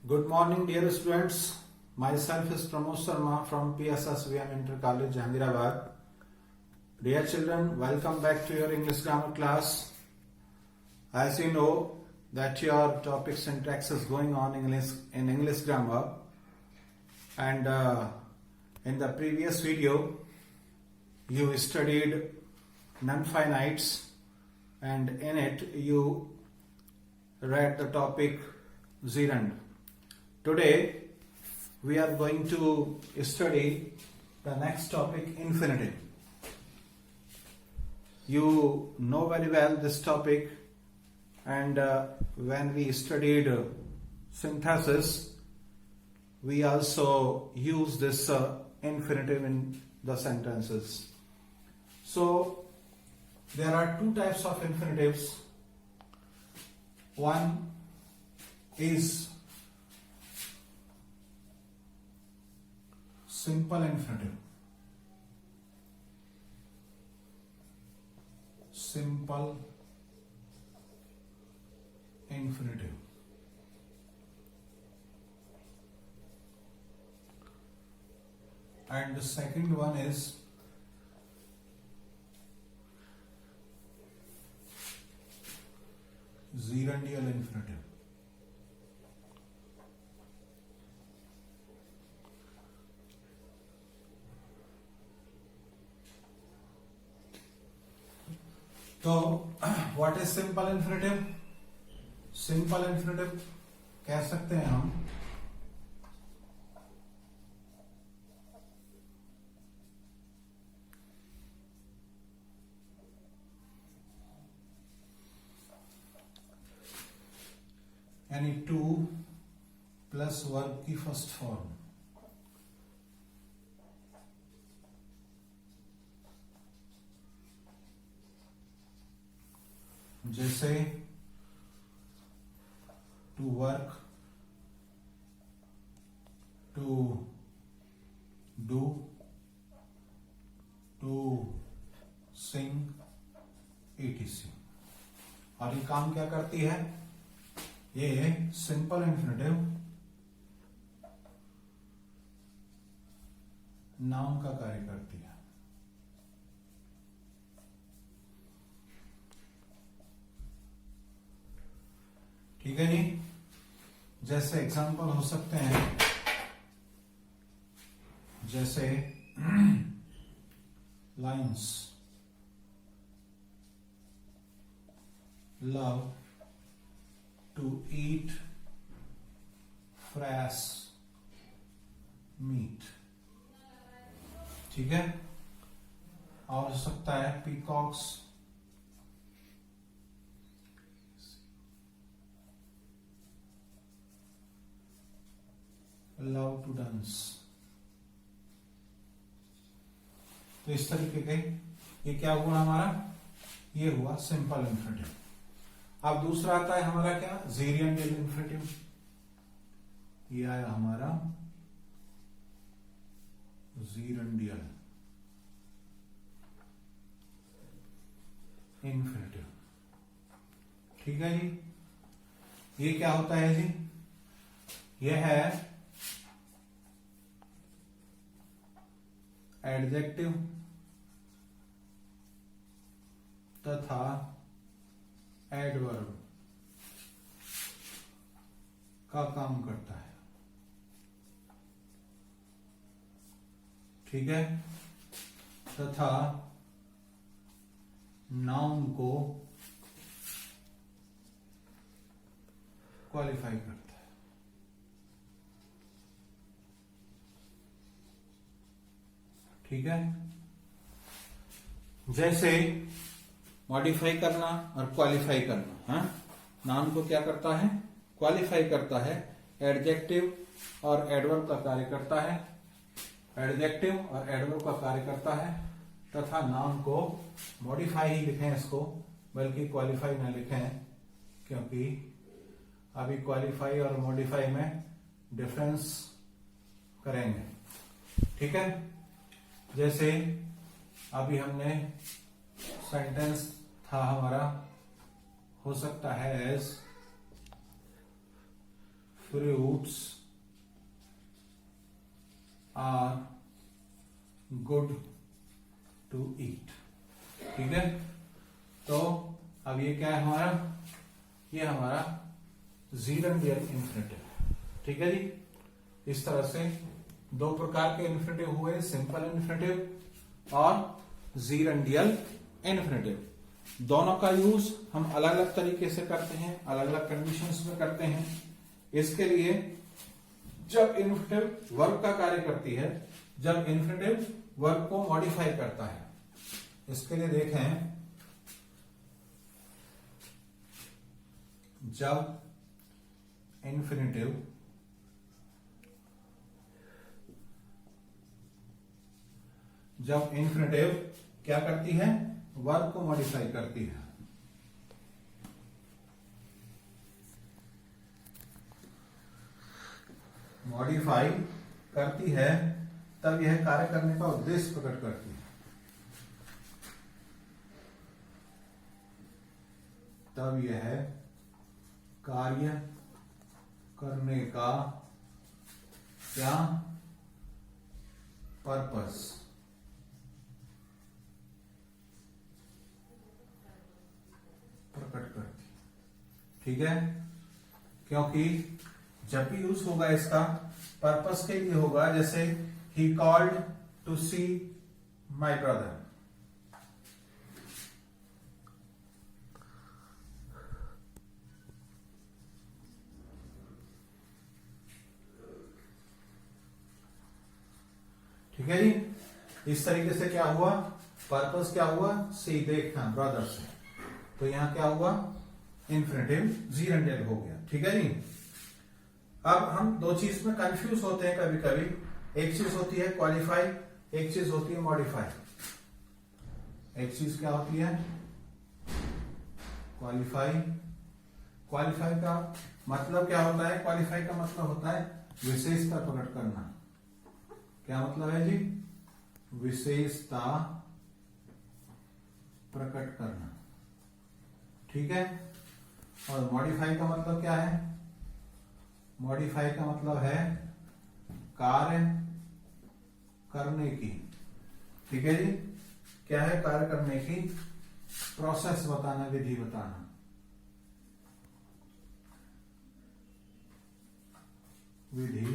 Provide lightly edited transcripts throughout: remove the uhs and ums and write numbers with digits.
Good morning, dear students. Myself is Pramod Sharma from PSSVM Inter College, Jahangirabad. Dear children, welcome back to your English grammar class. As you know that your topic syntax is going on in English grammar, and in the previous video you studied non-finites, and in it you read the topic gerund. Today we are going to study the next topic, infinitive. You know very well this topic, and when we studied synthesis, we also use this infinitive in the sentences. So there are two types of infinitives. One is simple infinitive. Simple infinitive. And the second one is gerundial infinitive. तो what is simple infinitive? Simple infinitive कह सकते हैं हम यानी to plus verb की first form, जैसे to work, to do, to sing, etc. और ये काम क्या करती है? ये सिंपल इन्फिनेटिव नाउन का कार्य करती है. ठीक है जी. जैसे एग्जांपल हो सकते हैं, जैसे lines, love to eat fresh meat. ठीक है. और हो सकता है पीकॉक्स लव टू डांस. तो इस तरीके के ये क्या हुआ हमारा? ये हुआ सिंपल इन्फिनेटिव. अब दूसरा आता है हमारा क्या? जेरियंडियल इन्फिनेटिव. ये आया हमारा जेरियंडियल इन्फिनेटिव. ठीक है जी. ये क्या होता है जी? ये है एडजेक्टिव तथा एडवर्ब का काम करता है. ठीक है. तथा नाउन को क्वालिफाई करता है. ठीक है. जैसे मॉडिफाई करना और क्वालिफाई करना. हाँ, नाउन को क्या करता है? क्वालिफाई करता है. एडजेक्टिव और एडवर्ब का कार्य करता है. एडजेक्टिव और एडवर्ब का कार्य करता है. तथा नाउन को मॉडिफाई ही लिखें इसको, बल्कि क्वालिफाई ना लिखें, क्योंकि अभी क्वालिफाई और मॉडिफाई में डिफरेंस करेंगे. ठीक है. जैसे अभी हमने सेंटेंस था हमारा, हो सकता है as fruits are good to eat। ठीक है, तो अब ये क्या है हमारा, ये हमारा जीरेंडियल इन्फिनेटिव। ठीक है जी, इस तरह से दो प्रकार के इन्फिनेटिव हुए, सिंपल इन्फिनेटिव और जीरेंडियल इन्फिनेटिव। दोनों का यूज हम अलग अलग तरीके से करते हैं, अलग अलग कंडीशंस में करते हैं। इसके लिए जब इन्फिनेटिव वर्ब का कार्य करती है, जब इन्फिनेटिव वर्ब को मॉडिफाई करता है, इसके लिए देखें, जब इन्फिनेटिव क्या करती है, वर्ब को मॉडिफाई करती है। मॉडिफाई करती है तब यह कार्य करने का उद्देश्य प्रकट करती है। तब यह कार्य करने का क्या पर्पस प्रकट करती। ठीक है, क्योंकि जब भी यूज होगा इसका पर्पस के लिए होगा, जैसे ही called to see my brother. ठीक है जी, इस तरीके से क्या हुआ, पर्पस क्या हुआ, सी देखना ब्रदर से, तो यहां क्या हुआ, इन्फिनेटिव जीरेंडियल हो गया। ठीक है जी, अब हम दो चीज में कंफ्यूज होते हैं कभी कभी, एक चीज होती है क्वालिफाई, एक चीज होती है मॉडिफाई। एक चीज क्या होती है क्वालिफाई। क्वालिफाई का मतलब क्या होता है, क्वालिफाई का मतलब होता है विशेषता प्रकट करना। क्या मतलब है जी, विशेषता प्रकट करना। ठीक है, और मॉडिफाई का मतलब क्या है, मॉडिफाई का मतलब है कार्य करने की। ठीक है जी, क्या है, कार्य करने की प्रोसेस बताना, विधि बताना। विधि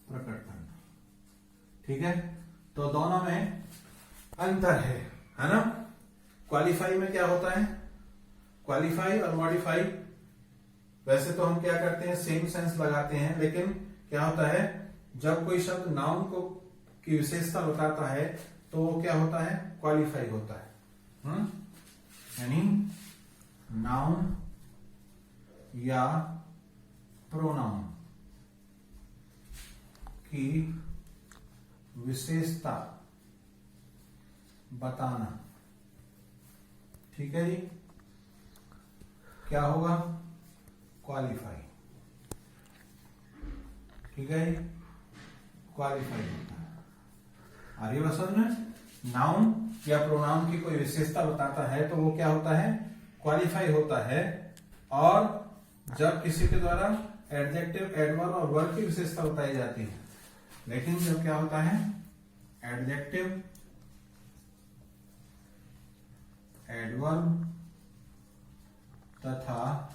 प्रकट करना। ठीक है, तो दोनों में अंतर है ना। क्वालिफाई में क्या होता है, क्वालिफाई और मॉडिफाई, वैसे तो हम क्या करते हैं, सेम सेंस लगाते हैं, लेकिन क्या होता है, जब कोई शब्द नाउन को की विशेषता बताता है तो वो क्या होता है, क्वालिफाई होता है। यानी नाउन या प्रोनाउन की विशेषता बताना। ठीक है जी, क्या होगा, क्वालिफाई। ठीक है जी, क्वालिफाई होता है। आ रही बात समझ में, नाउन या प्रोनाउन की कोई विशेषता बताता है तो वो क्या होता है, क्वालिफाई होता है। और जब किसी के द्वारा एडजेक्टिव, एडवर्ब और वर्ब की विशेषता बताई जाती है, लेकिन जब क्या होता है, एडजेक्टिव, एडवर्ब तथा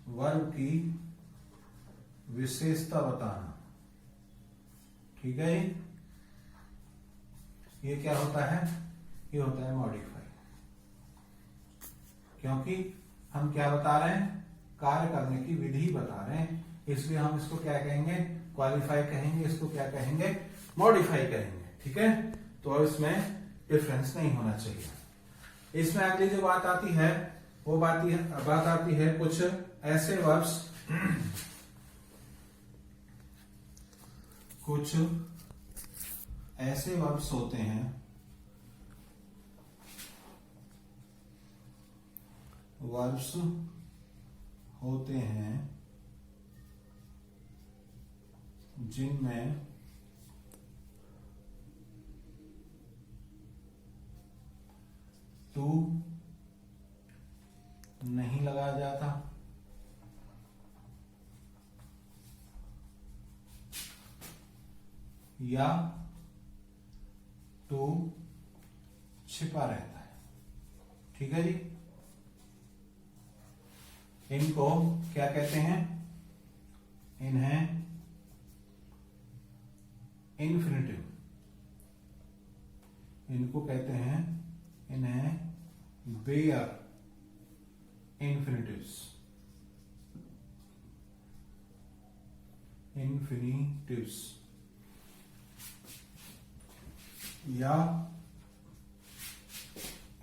वर्ब की विशेषता बताना। ठीक है, ये क्या होता है, ये होता है मॉडिफाई। क्योंकि हम क्या बता रहे हैं, कार्य करने की विधि बता रहे हैं, इसलिए हम इसको क्या कहेंगे, क्वालिफाई कहेंगे, इसको क्या कहेंगे, मॉडिफाई कहेंगे। ठीक है, तो अब इसमें डिफरेंस नहीं होना चाहिए। इसमें अगली जो बात आती है वो बात आती है कुछ ऐसे वर्ब्स, कुछ ऐसे वर्ब्स होते हैं जिनमें टू नहीं लगाया जाता या टू छिपा रहता है। ठीक है जी, इनको क्या कहते हैं? इन्हें इन्फिनिटिव, इनको कहते हैं, इन्हें बेयर इन्फिनिटिव्स, इन्फिनिटिव्स या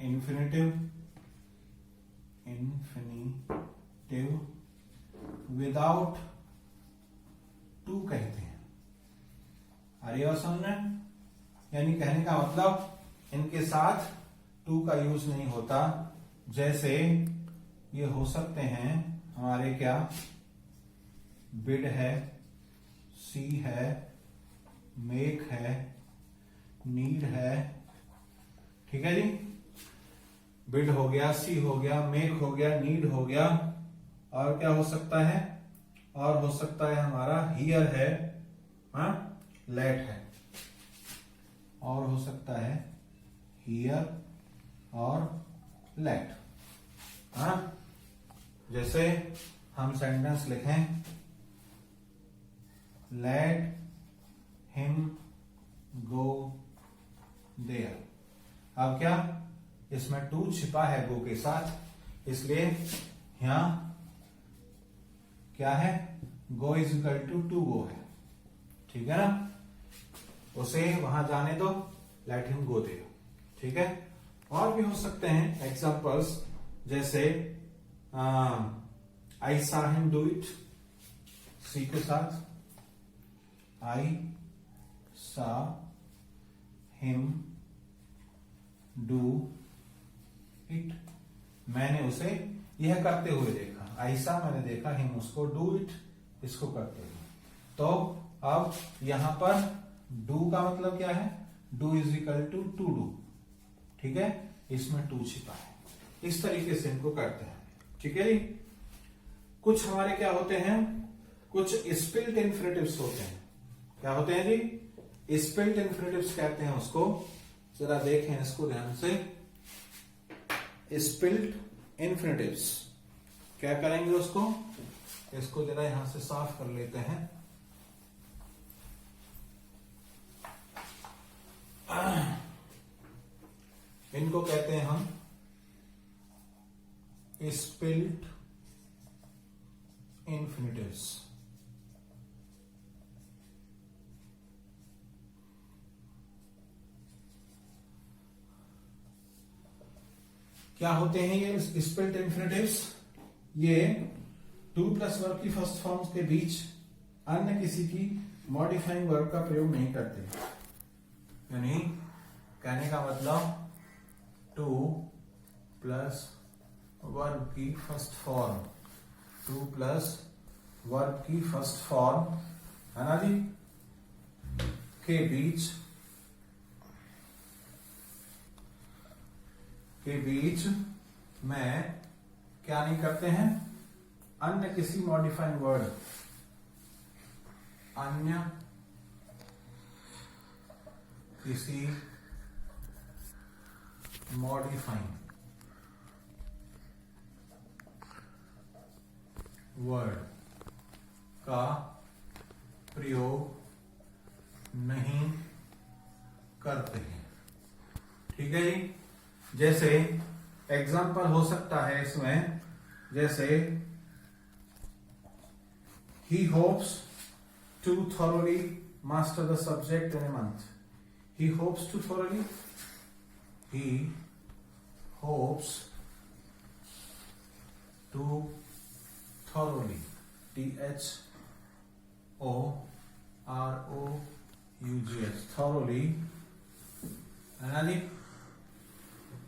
इन्फिनिटिव विदाउट टू कहते हैं। अरे और समझना, यानी कहने का मतलब इनके साथ टू का यूज नहीं होता। जैसे ये हो सकते हैं हमारे क्या, बिड है, सी है, मेक है, नीड है। ठीक है जी, बिड हो गया, सी हो गया, मेक हो गया, नीड हो गया, और क्या हो सकता है? और हो सकता है हमारा हियर है, लेट है, और हो सकता है हियर और लेट। जैसे हम सेंटेंस लिखें, लेट हिम गो देयर। अब क्या, इसमें टू छिपा है गो के साथ, इसलिए यहां क्या है? गो इज इक्वल टू गो है। ठीक है ना, उसे वहां जाने दो, लेट हिम गो देयर। ठीक है, और भी हो सकते हैं एग्जांपल्स, जैसे आई सा हिम डू इट, सी के साथ, आई सा हिम डू इट, मैंने उसे यह करते हुए देखा। ऐसा मैंने देखा, हिम उसको, डू इट इसको करते हुए। तो अब यहां पर डू का मतलब क्या है? Do is equal to do. ठीक है, इसमें टू छिपा है। इस तरीके से इनको करते हैं। ठीक है जी, कुछ हमारे क्या होते हैं, कुछ स्पिल्ट इन्फिनिटिव्स होते हैं। क्या होते हैं जी? स्पिल्ट इन्फिनिटिव्स कहते हैं उसको। जरा देखें इसको ध्यान से। स्पिल्ट इन्फिनिटिव्स क्या करेंगे उसको? इसको जरा यहां से साफ कर लेते हैं। इनको कहते हैं हम स्पिल्ट इन्फिनिटिव्स। क्या होते हैं ये स्पिल्ट इन्फिनिटिव्स? ये टू प्लस वर्ब की फर्स्ट फॉर्म के बीच अन्य किसी की मॉडिफाइंग वर्ब का प्रयोग नहीं करते। यानी कहने का मतलब टू प्लस वर्ब की first form, to plus verb की फर्स्ट फॉर्म है ना जी, के बीच में क्या नहीं करते हैं? अन्य किसी मॉडिफाइंग वर्ड, अन्य किसी मॉडिफाइंग वर्ड का प्रयोग नहीं करते हैं। ठीक है जी, जैसे एग्जाम्पल हो सकता है इसमें, जैसे he hopes to thoroughly master the subject in a month. He hopes to thoroughly, he hopes to thoroughly, THOROUGH, thoroughly, and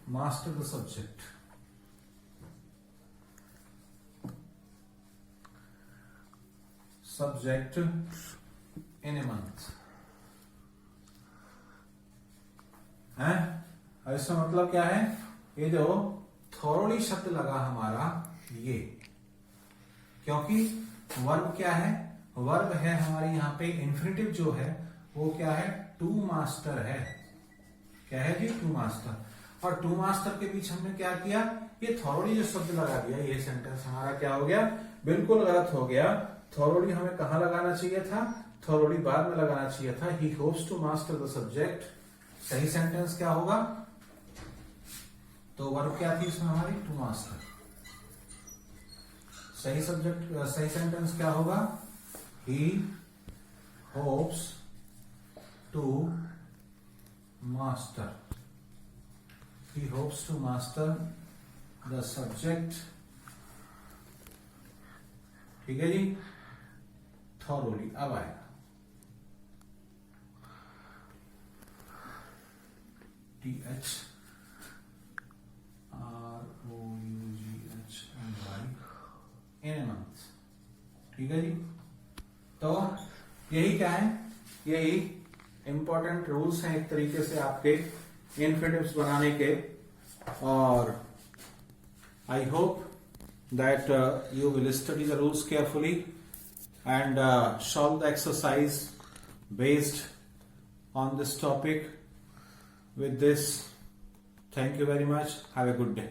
master the subject. Subject in a month. है? इसका मतलब क्या है? ये जो थोरोली शब्द लगा हमारा, ये क्योंकि वर्ब क्या है? वर्ब है हमारे यहाँ पे इन्फिनिटिव जो है वो क्या है, टू मास्टर है। क्या है जी, टू मास्टर। और टू मास्टर के बीच हमने क्या किया, ये थॉरोली जो शब्द लगा दिया, ये सेंटेंस हमारा क्या हो गया, बिल्कुल गलत हो गया। थॉरोली हमें कहां लगाना चाहिए था, थॉरोली बाद में लगाना चाहिए था। He hopes to master the subject. सही सेंटेंस क्या होगा, तो वर्ब क्या थी इसमें हमारी, टू मास्टर। सही सब्जेक्ट, सही सेंटेंस क्या होगा, he hopes to master. He hopes to master the subject. ठीक है जी, thoroughly। अब आएगा THROUGHY in a month। ठीक है जी, तो यही क्या है, यही इंपॉर्टेंट रूल्स हैं एक तरीके से आपके इन्फिनिटिव्स बनाने के। और I hope that you will study the rules carefully and solve the exercise based on this topic. With this, thank you very much, have a good day.